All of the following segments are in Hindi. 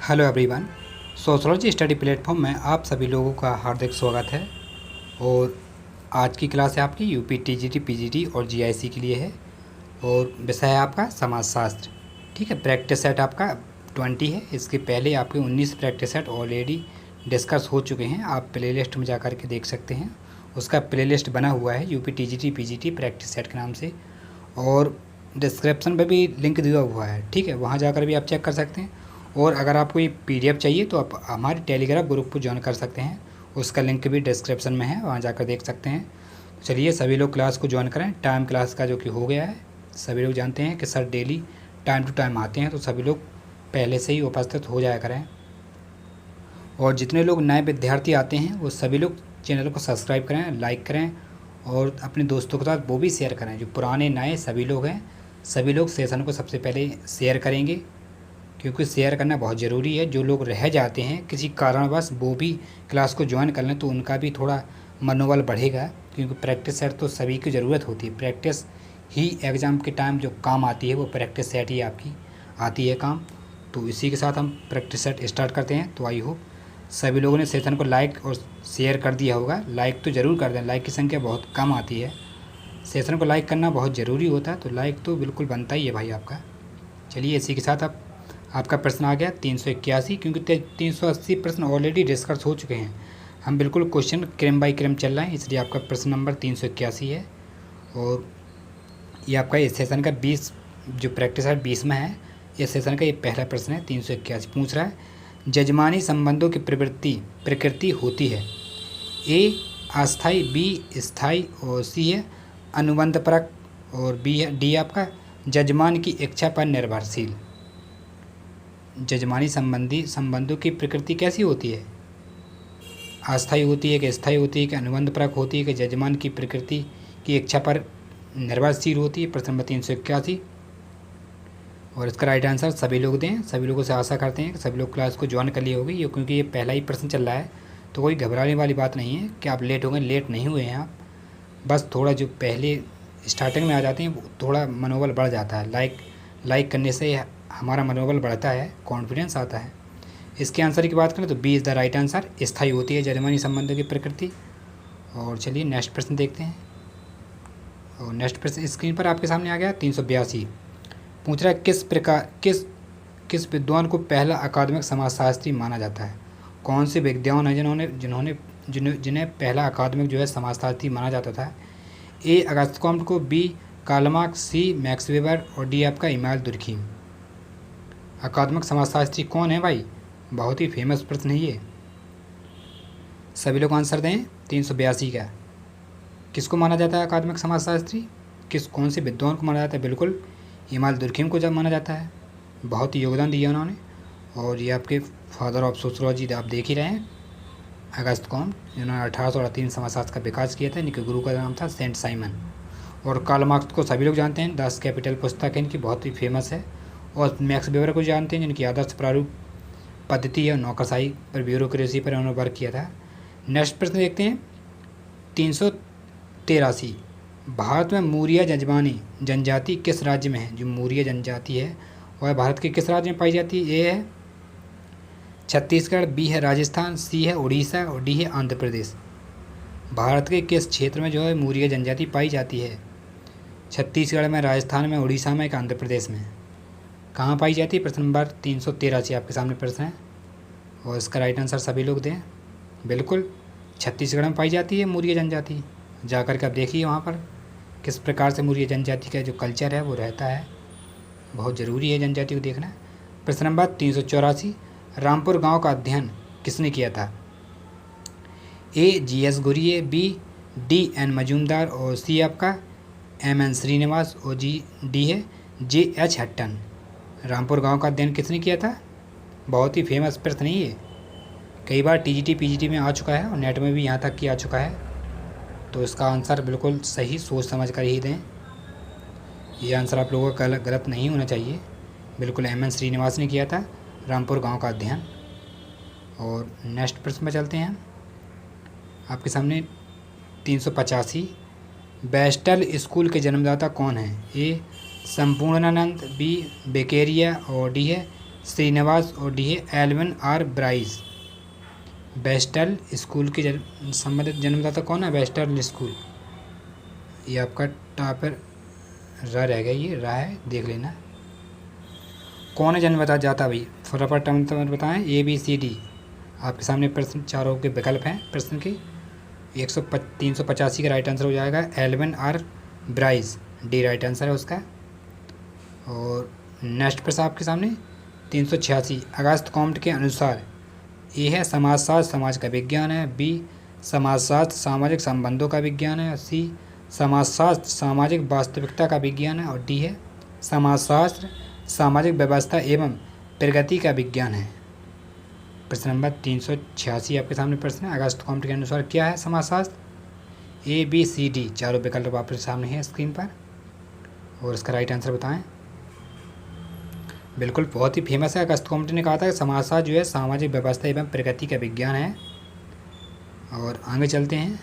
Hello everyone. Sociology study platform में आप सभी लोगों का हार्दिक स्वागत है। और आज की क्लास है आपकी यूपी टीजीटी पीजीटी और जीआईसी के लिए है और विषय है आपका समाजशास्त्र। ठीक है, प्रैक्टिस सेट आपका 20 है। इसके पहले आपके 19 प्रैक्टिस सेट ऑलरेडी डिस्कस हो चुके हैं। आप प्लेलिस्ट में जा कर के देख सकते हैं, उसका प्लेलिस्ट बना हुआ है UP TGT PGT practice set के नाम से, और डिस्क्रिप्शन में भी लिंक दिया हुआ है। ठीक है, वहाँ जाकर भी आप चेक कर सकते हैं। और अगर आपको ये पीडीएफ चाहिए तो आप हमारे टेलीग्राम ग्रुप को ज्वाइन कर सकते हैं, उसका लिंक भी डिस्क्रिप्शन में है, वहाँ जाकर देख सकते हैं। चलिए सभी लोग क्लास को ज्वाइन करें। टाइम क्लास का जो कि हो गया है, सभी लोग जानते हैं कि sir daily time to time आते हैं, तो सभी लोग पहले से ही उपस्थित हो जाया करें। और जितने लोग नए विद्यार्थी आते हैं वो सभी लोग चैनल को सब्सक्राइब करें, लाइक करें और अपने दोस्तों के साथ वो भी शेयर करें। जो पुराने नए सभी लोग हैं, सभी लोग सेशन को सबसे पहले शेयर करेंगे, क्योंकि शेयर करना बहुत ज़रूरी है। जो लोग रह जाते हैं किसी कारणवश, वो भी क्लास को ज्वाइन कर लें तो उनका भी थोड़ा मनोबल बढ़ेगा, क्योंकि प्रैक्टिस सेट तो सभी की ज़रूरत होती है। प्रैक्टिस ही एग्ज़ाम के टाइम जो काम आती है वो प्रैक्टिस सेट ही आपकी आती है काम। तो इसी के साथ हम प्रैक्टिस सेट स्टार्ट करते हैं। तो आई होप सभी लोगों ने सेशन को लाइक और शेयर कर दिया होगा। लाइक तो ज़रूर कर दें, लाइक की संख्या बहुत कम आती है। सेशन को लाइक करना बहुत ज़रूरी होता है, तो लाइक तो बिल्कुल बनता ही है भाई आपका। चलिए इसी के साथ आपका प्रश्न आ गया 381, क्योंकि 380 प्रश्न ऑलरेडी डिस्कस हो चुके हैं। हम बिल्कुल क्वेश्चन क्रम बाई क्रम चल रहे हैं, इसलिए आपका प्रश्न नंबर 381 है। और ये आपका इस सेशन का 20 जो प्रैक्टिस है 20 में है। इस सेशन का ये पहला प्रश्न है। 381 पूछ रहा है, जजमानी संबंधों की प्रकृति होती है। ए अस्थाई, बी स्थाई और सी है अनुबंधपरक और बी है डी आपका जजमान की इच्छा पर निर्भरशील। जजमानी संबंधों की प्रकृति कैसी होती है? अस्थाई होती है कि स्थाई होती है कि अनुबंधपरक होती है कि जजमान की प्रकृति की इच्छा पर निर्भरशील होती है? प्रश्न नंबर 381। और इसका राइट आंसर सभी लोग दें। सभी लोगों से आशा करते हैं कि सभी लोग क्लास को ज्वाइन कर लिए होगी, क्योंकि ये पहला ही प्रश्न चल रहा है, तो कोई घबराने वाली बात नहीं है कि आप लेट हो गए। लेट नहीं हुए हैं आप, बस थोड़ा जो पहले स्टार्टिंग में आ जाते हैं थोड़ा मनोबल बढ़ जाता है। लाइक करने से हमारा मनोबल बढ़ता है, कॉन्फिडेंस आता है। इसके आंसर की बात करें तो B is the right answer. स्थायी होती है जजमानी संबंधों की प्रकृति। और चलिए नेक्स्ट प्रश्न देखते हैं। और नेक्स्ट प्रश्न स्क्रीन पर आपके सामने आ गया 382। पूछ रहा है किस विद्वान को पहला अकादमिक समाजशास्त्री माना जाता है? कौन से विद्वान हैं जिन्हें पहला अकादमिक जो है समाजशास्त्री माना जाता था? ए अगस्त कॉम्ट को, B Karl Marx, C Max weber और डी आपका इमाल दुर्खीम। अकादमिक समाजशास्त्री कौन है भाई? बहुत ही फेमस प्रश्न है ये, सभी लोग आंसर दें। 382 का किसको माना जाता है अकादमिक समाजशास्त्री? कौन से विद्वान को माना जाता है? बिल्कुल इमाल दुर्खीम को जब माना जाता है। बहुत ही योगदान दिया उन्होंने, और ये आपके फादर ऑफ सोशोलॉजी आप देख ही रहे हैं, अगस्त कॉम्ट, जिन्होंने 1838 समाजशास्त्र का विकास किया था। इनके गुरु का नाम था सेंट साइमन। और कार्ल मार्क्स को सभी लोग जानते हैं, 10 कैपिटल पुस्तक है इनकी, बहुत ही फेमस है। और मैक्स वेबर को जानते हैं, जिनकी आदर्श प्रारूप पद्धति या नौकरशाही पर, ब्यूरोक्रेसी पर उन्होंने वर्क किया था। नेक्स्ट प्रश्न देखते हैं 383। भारत में मूरिया जजमानी जनजाति किस राज्य में है? जो मूरिया जनजाति है वह भारत के किस राज्य में पाई जाती है? ए है छत्तीसगढ़, बी है राजस्थान, सी है उड़ीसा और डी है आंध्र प्रदेश। भारत के किस क्षेत्र में जो है मूरिया जनजाति पाई जाती है? छत्तीसगढ़ में, राजस्थान में, उड़ीसा में, आंध्र प्रदेश में? कहाँ पाई जाती है? प्रश्न नंबर 383 आपके सामने प्रश्न है, और इसका राइट आंसर सभी लोग दें। बिल्कुल छत्तीसगढ़ में पाई जाती है मूरिया जनजाति। जाकर के आप देखिए वहाँ पर किस प्रकार से मूरिया जनजाति का जो कल्चर है वो रहता है। बहुत ज़रूरी है जनजाति को देखना। प्रश्न नंबर 384। रामपुर गांव का अध्ययन किसने किया था? A G S. Ghurye, B D N. Majumdar और सी आपका एम.एन. श्रीनिवास और डी है जे.एच. हट्टन। रामपुर गांव का अध्ययन किसने किया था? बहुत ही फेमस प्रश्न है ये, कई बार टीजीटी पीजीटी में आ चुका है और नेट में भी यहाँ तक कि आ चुका है। तो इसका आंसर बिल्कुल सही सोच समझ कर ही दें। ये आंसर आप लोगों का गलत नहीं होना चाहिए। बिल्कुल एम.एन. श्रीनिवास ने किया था रामपुर गांव का अध्ययन। और नेक्स्ट प्रश्न में चलते हैं आपके सामने 385। बेस्टल स्कूल के जन्मदाता कौन हैं? ए संपूर्णानंद, बी बेकेरिया और डी है श्रीनिवास और डी है Alvin R Bryce. Bastille school के संबंधित जन्मदाता कौन है? Bastille school. ये आपका टॉपर रह गया, ये रहा है, देख लेना। कौन है जन्मदाता जाता भाई? फटाफट टर्म बताएं। A B C D. आपके सामने प्रश्न चारों के विकल्प हैं प्रश्न के। 385 का राइट आंसर हो जाएगा Alvin R Brice, D right answer है उसका। और नेक्स्ट प्रश्न आपके सामने 386 अगस्त कॉम्ट के अनुसार ए है समाजशास्त्र समाज का विज्ञान है, बी समाजशास्त्र सामाजिक संबंधों का विज्ञान है, सी समाजशास्त्र सामाजिक वास्तविकता का विज्ञान है, और डी है समाजशास्त्र सामाजिक व्यवस्था एवं प्रगति का विज्ञान है। प्रश्न नंबर 386 आपके सामने प्रश्न है। अगस्त कॉम्ट के अनुसार क्या है समाजशास्त्र? ए बी सी डी चारों विकल्प आपके सामने है स्क्रीन पर, और इसका राइट आंसर बताएं। बिल्कुल बहुत ही फेमस है। अगस्त कॉम्ट ने कहा था कि समाजशास्त्र जो है सामाजिक व्यवस्था एवं प्रगति का विज्ञान है। और आगे चलते हैं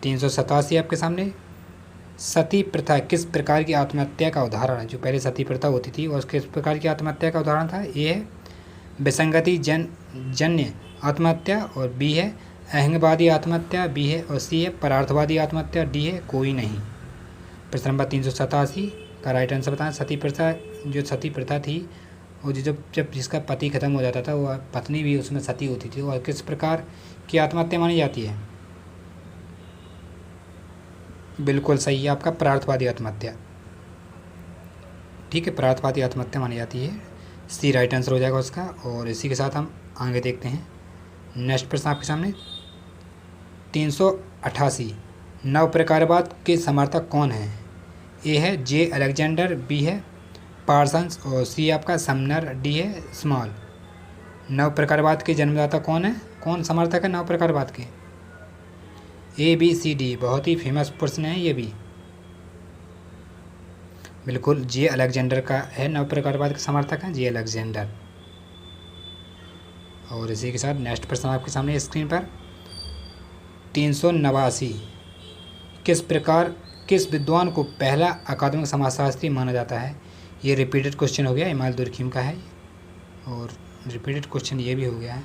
387 आपके सामने। सती प्रथा किस प्रकार की आत्महत्या का उदाहरण है? जो पहले सती प्रथा होती थी और किस प्रकार की आत्महत्या का उदाहरण था? ए है विसंगति जन्य आत्महत्या, और बी है अहंगवादी आत्महत्या, बी है और सी है परार्थवादी आत्महत्या, डी है कोई नहीं। प्रश्न नंबर 387 का राइट आंसर बताएं। सती प्रथा, जो सती प्रथा थी वो जब जिसका पति खत्म हो जाता था वह पत्नी भी उसमें सती होती थी, और किस प्रकार की आत्महत्या मानी जाती है? बिल्कुल सही है आपका परार्थवादी आत्महत्या। ठीक है, परार्थवादी आत्महत्या मानी जाती है, सी राइट आंसर हो जाएगा उसका। और इसी के साथ हम आगे देखते हैं। नेक्स्ट प्रश्न आपके सामने 388 नव प्रकारवाद के समर्थक कौन है? ए है जे अलेक्जेंडर, बी है पार्सन्स, और सी आपका समनर, डी है स्मॉल। नव प्रकारवाद के जन्मदाता कौन है? कौन समर्थक है नव प्रकारवाद के? A B C D. बहुत ही फेमस प्रश्न है ये भी। बिल्कुल जे अलेक्जेंडर का है नव प्रकारवाद के समर्थक हैं, जे अलेक्जेंडर। और इसी के साथ नेक्स्ट प्रश्न आपके सामने स्क्रीन पर 389 किस विद्वान को पहला अकादमिक समाजशास्त्री माना जाता है? ये रिपीटेड क्वेश्चन हो गया, इमाल दुर्खिम का है, और रिपीटेड क्वेश्चन ये भी हो गया है।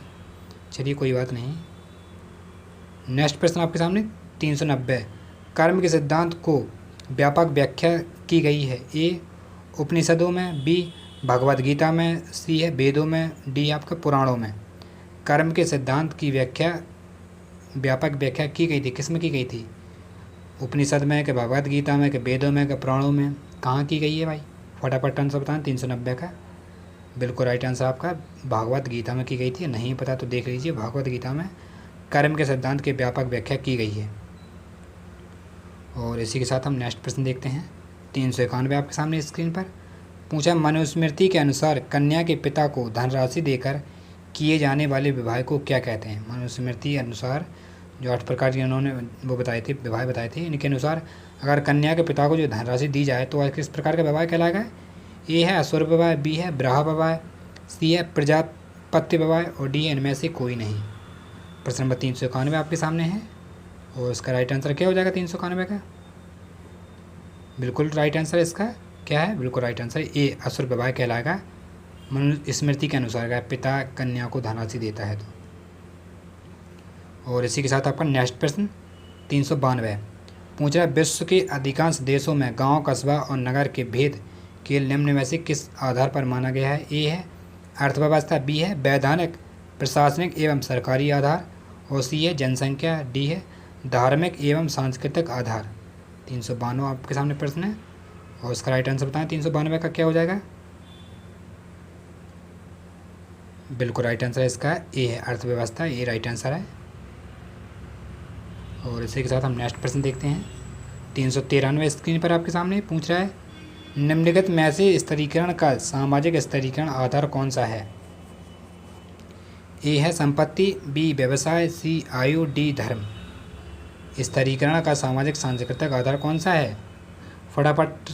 चलिए कोई बात नहीं। नेक्स्ट प्रश्न आपके सामने 390 कर्म के सिद्धांत को व्यापक व्याख्या की गई है? ए उपनिषदों में, बी भगवद गीता में, सी है वेदों में, डी आपके पुराणों में। कर्म के सिद्धांत की व्याख्या व्यापक व्याख्या की गई थी, किस में की गई थी? उपनिषद में, कि भगवद गीता में, कि वेदों में, कि पुराणों में? कहाँ की गई है भाई? फटाफट आंसर बताएं 390 का। बिल्कुल राइट आंसर आपका भगवद गीता में की गई थी। नहीं पता तो देख लीजिए, भगवद गीता में कर्म के सिद्धांत की व्यापक व्याख्या की गई है। और इसी के साथ हम नेक्स्ट प्रश्न देखते हैं 391 आपके सामने स्क्रीन पर। पूछा मनुस्मृति के अनुसार कन्या के पिता को धनराशि देकर किए जाने वाले विवाह को क्या कहते हैं? मनुस्मृति के अनुसार जो 8 प्रकार के उन्होंने वो बताए थे, विवाह बताए थे, इनके अनुसार अगर कन्या के पिता को जो धनराशि दी जाए तो वह किस प्रकार का विवाह कहलाएगा? ए है असुर विवाह, बी है ब्राह विवाह, सी है प्रजापत्य विवाह, और डी है इनमें से कोई नहीं। प्रश्न नंबर 391 आपके सामने है, और इसका राइट आंसर क्या हो जाएगा 391 का? बिल्कुल राइट आंसर इसका क्या है? बिल्कुल राइट आंसर ए असुर विवाह कहलाएगा मनुस्मृति के अनुसार, अगर पिता कन्या को धनराशि देता है तो। और इसी के साथ आपका नेक्स्ट प्रश्न 392 पूछ रहा है विश्व के अधिकांश देशों में गांव, कस्बा और नगर के भेद के निम्न में से किस आधार पर माना गया है? ए है अर्थव्यवस्था, बी है वैधानिक प्रशासनिक एवं सरकारी आधार, और सी है जनसंख्या, डी है धार्मिक एवं सांस्कृतिक आधार। 392 आपके सामने प्रश्न है, और इसका राइट आंसर बताएं 392 का क्या हो जाएगा? बिल्कुल राइट आंसर है इसका ए है अर्थव्यवस्था, ए राइट आंसर है। और इसी के साथ हम नेक्स्ट प्रश्न देखते हैं 393 स्क्रीन पर आपके सामने पूछ रहा है निम्नलिखित में से स्तरीकरण का सामाजिक स्तरीकरण आधार कौन सा है? ए है संपत्ति, बी व्यवसाय, सी आयु, डी धर्म। स्तरीकरण का सामाजिक सांस्कृतिक आधार कौन सा है? फटाफट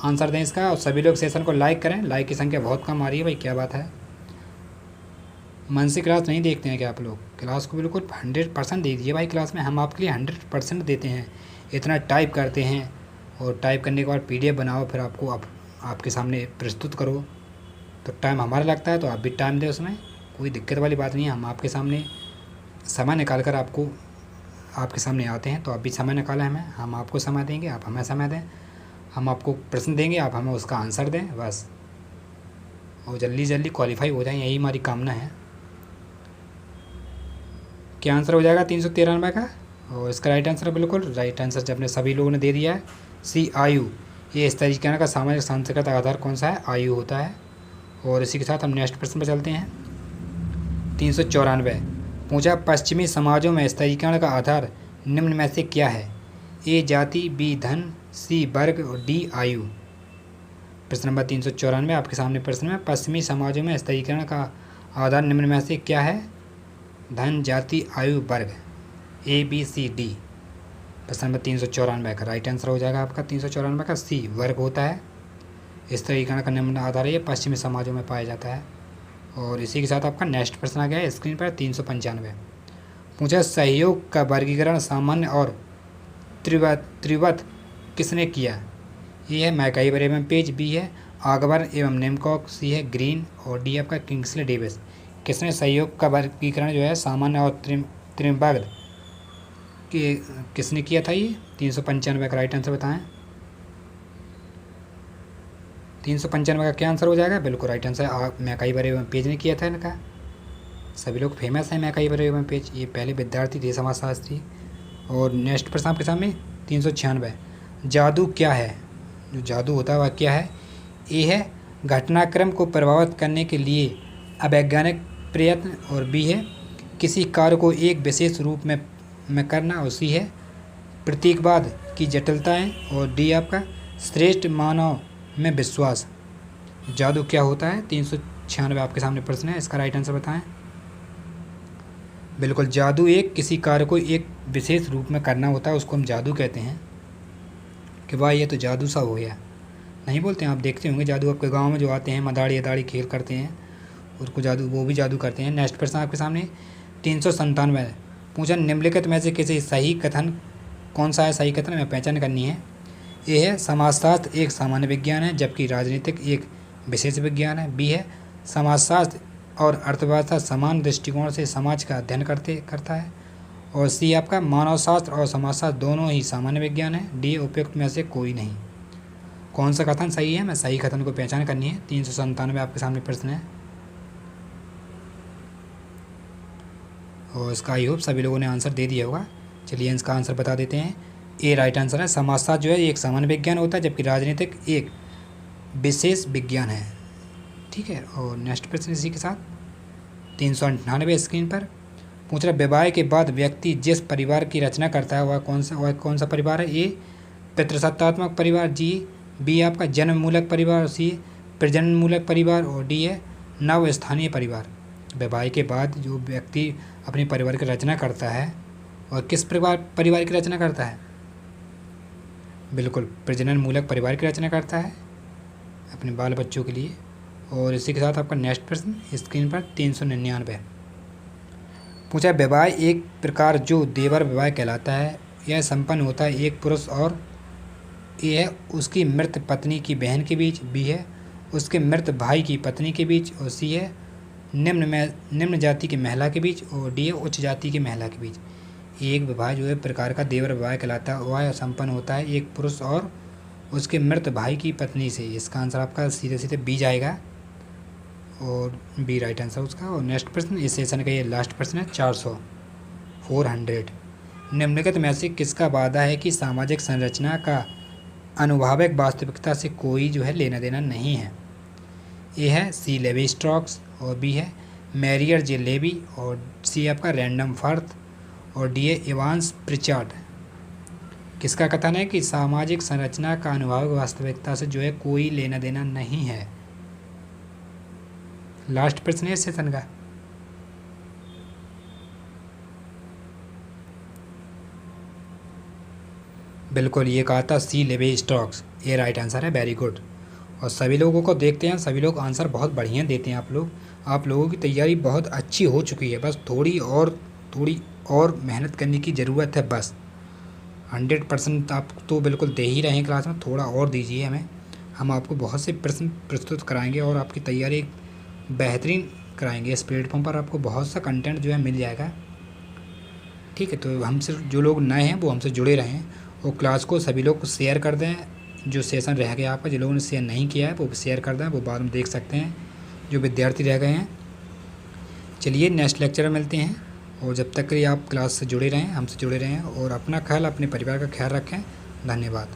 आंसर दें इसका, और सभी लोग सेशन को लाइक करें। लाइक की संख्या बहुत कम आ रही है भाई, क्या बात है? मन से क्लास नहीं देखते हैं क्या आप लोग? क्लास को बिल्कुल 100% दे दीजिए भाई। क्लास में हम आपके लिए 100% देते हैं। इतना टाइप करते हैं, और टाइप करने के बाद PDF बनाओ, फिर आपको आपके सामने प्रस्तुत करो। तो टाइम हमारा लगता है तो आप भी टाइम दें, उसमें कोई दिक्कत वाली बात नहीं है। हम आपके सामने समय निकाल कर आपके सामने आते हैं, तो आप भी समय निकालें हमें, हम आपको समय देंगे, आप हमें समय दें। हम आपको प्रश्न देंगे, आप हमें उसका आंसर दें बस, और जल्दी जल्दी क्वालिफाई हो जाए, यही हमारी कामना है। क्या आंसर हो जाएगा 393 का? और इसका राइट आंसर, बिल्कुल राइट आंसर जब ने सभी लोगों ने दे दिया है, सी आयु। ये इस तरीके का सामाजिक सांस्कृतिक आधार कौन सा है? आयु होता है। और इसी के साथ हम नेक्स्ट प्रश्न पर चलते हैं। 394 पूछा, पश्चिमी समाजों में इस तरीके का आधार निम्न में से क्या है? ए जाति, बी धन, सी वर्ग और डी आयु। प्रश्न नंबर 394 आपके सामने प्रश्न में, पश्चिमी समाजों में इस तरीके का आधार निम्न में से क्या है? धन, जाति, आयु, वर्ग, ए बी सी डी। प्रश्न नंबर 394 का राइट आंसर हो जाएगा आपका 394 का सी, वर्ग होता है। इस तरीके का निम्न आधार ये पश्चिमी समाजों में पाया जाता है। और इसी के साथ आपका नेक्स्ट प्रश्न आ गया है स्क्रीन पर 395। पूछा, सहयोग का वर्गीकरण सामान्य और त्रिवत किसने किया? ए है मैकाइवर एवं पेज, बी है आगबर एवं नेमकॉक, सी है ग्रीन और डी आपका किंग्सले डेविस। किसने सहयोग का वर्गीकरण जो है सामान्य और त्रिवत किसने किया था? ये 395 का राइट आंसर बताएं। 395 का क्या आंसर हो जाएगा? बिल्कुल राइट आंसर मैकाइवर एवं पेज ने किया था इनका। सभी लोग फेमस हैं मैकाइवर एवं पेज, ये पहले विद्यार्थी थे समाजशास्त्री। और नेक्स्ट प्रश्न आपके सामने 396, जादू क्या है? जो जादू होता है वह क्या है? ए है घटनाक्रम को प्रभावित करने के लिए अवैज्ञानिक प्रयत्न, और बी है किसी कार्य को एक विशेष रूप में करना, और सी है प्रतीकवाद की जटिलताएं, और डी आपका श्रेष्ठ मानव में विश्वास। जादू क्या होता है? 396 आपके सामने प्रश्न है, इसका राइट आंसर बताएं। बिल्कुल, जादू एक किसी कार्य को एक विशेष रूप में करना होता है, उसको हम जादू कहते हैं। कि वाह ये तो जादू सा हो गया, नहीं बोलते हैं? आप देखते होंगे जादू आपके गांव में जो आते हैं, मदाड़ी अदाड़ी खेल करते हैं, उसको जादू, वो भी जादू करते हैं। नेक्स्ट प्रश्न आपके सामने 397 पूछा, निम्नलिखित में से किसी सही कथन कौन सा है? सही कथन में पहचान करनी है। ए है समाजशास्त्र एक सामान्य विज्ञान है जबकि राजनीतिक एक विशेष विज्ञान है, बी है समाजशास्त्र और अर्थव्यवस्था समान दृष्टिकोण से समाज का अध्ययन करता है, और सी आपका मानवशास्त्र और समाजशास्त्र दोनों ही सामान्य विज्ञान है, डी उपयुक्त में से कोई नहीं। कौन सा कथन सही है? मैं सही कथन को पहचान करनी है। 397 आपके सामने प्रश्न है, और इसका आई होप सभी लोगों ने आंसर दे दिया होगा। चलिए इसका आंसर बता देते हैं। ए राइट आंसर है, समाजशास्त्र जो है एक सामान्य विज्ञान होता है जबकि राजनीतिक एक विशेष विज्ञान है। ठीक है, और नेक्स्ट प्रश्न इसी के साथ 398 स्क्रीन पर पूछ रहा, विवाह के बाद व्यक्ति जिस परिवार की रचना करता है वह कौन सा परिवार है? ए पितृसत्तात्मक परिवार, जी बी आपका जन्ममूलक परिवार, सी प्रजननमूलक परिवार, और डी है नव स्थानीय परिवार। विवाह के बाद जो व्यक्ति अपने परिवार की रचना करता है और किस परिवार की रचना करता है? बिल्कुल प्रजननमूलक परिवार की रचना करता है अपने बाल बच्चों के लिए। और इसी के साथ आपका नेक्स्ट प्रश्न स्क्रीन पर 399 पूछा, विवाह एक प्रकार जो देवर विवाह कहलाता है, यह संपन्न होता है एक पुरुष और ए है उसकी मृत पत्नी की बहन के बीच, बी है उसके मृत भाई की पत्नी के बीच, और सी है निम्न जाति की महिला के बीच, और डी है उच्च जाति की महिला के बीच। एक विवाह जो है प्रकार का देवर विवाह कहलाता है, वह संपन्न होता है एक पुरुष और उसके मृत भाई की पत्नी से। इसका आंसर आपका सीधे सीधे बी जाएगा, और बी राइट आंसर उसका। और नेक्स्ट प्रश्न इस सेशन का ये लास्ट प्रश्न है 400 निम्नलिखित में से किसका वादा है कि सामाजिक संरचना का अनुभाविक वास्तविकता से कोई जो है लेना देना नहीं है? ए है सी लेवी स्ट्रॉक्स, और बी है मैरियर जे लेवी, और सी आपका रैंडम फर्थ, और डी है इवांस प्रिचार्ड। किसका कथन है कि सामाजिक संरचना का अनुभाविक वास्तविकता से जो है कोई लेना देना नहीं है? लास्ट प्रश्न है इस सेशन का। बिल्कुल ये कहा था सी लेवी स्ट्रॉक्स, ये राइट आंसर है, वेरी गुड। और सभी लोगों को देखते हैं, सभी लोग आंसर बहुत बढ़िया देते हैं। आप लोगों की तैयारी बहुत अच्छी हो चुकी है, बस थोड़ी और मेहनत करने की ज़रूरत है। बस 100% आप तो बिल्कुल दे ही रहे हैं क्लास में, थोड़ा और दीजिए हमें, हम आपको बहुत से प्रश्न प्रस्तुत कराएंगे और आपकी तैयारी एक बेहतरीन कराएंगे। इस प्लेटफॉर्म पर आपको बहुत सा कंटेंट जो है मिल जाएगा। ठीक है, तो हमसे जो लोग नए हैं वो हमसे जुड़े रहें और क्लास को सभी लोग शेयर कर दें। जो सेशन रह गया आपका, जिन लोगों ने शेयर नहीं किया है वो शेयर कर दें, वो बाद में देख सकते हैं जो विद्यार्थी रह गए हैं। चलिए नेक्स्ट लेक्चर में मिलते हैं, और जब तक के लिए आप क्लास से जुड़े रहें, हमसे जुड़े रहें और अपना ख्याल, अपने परिवार का ख्याल रखें। धन्यवाद।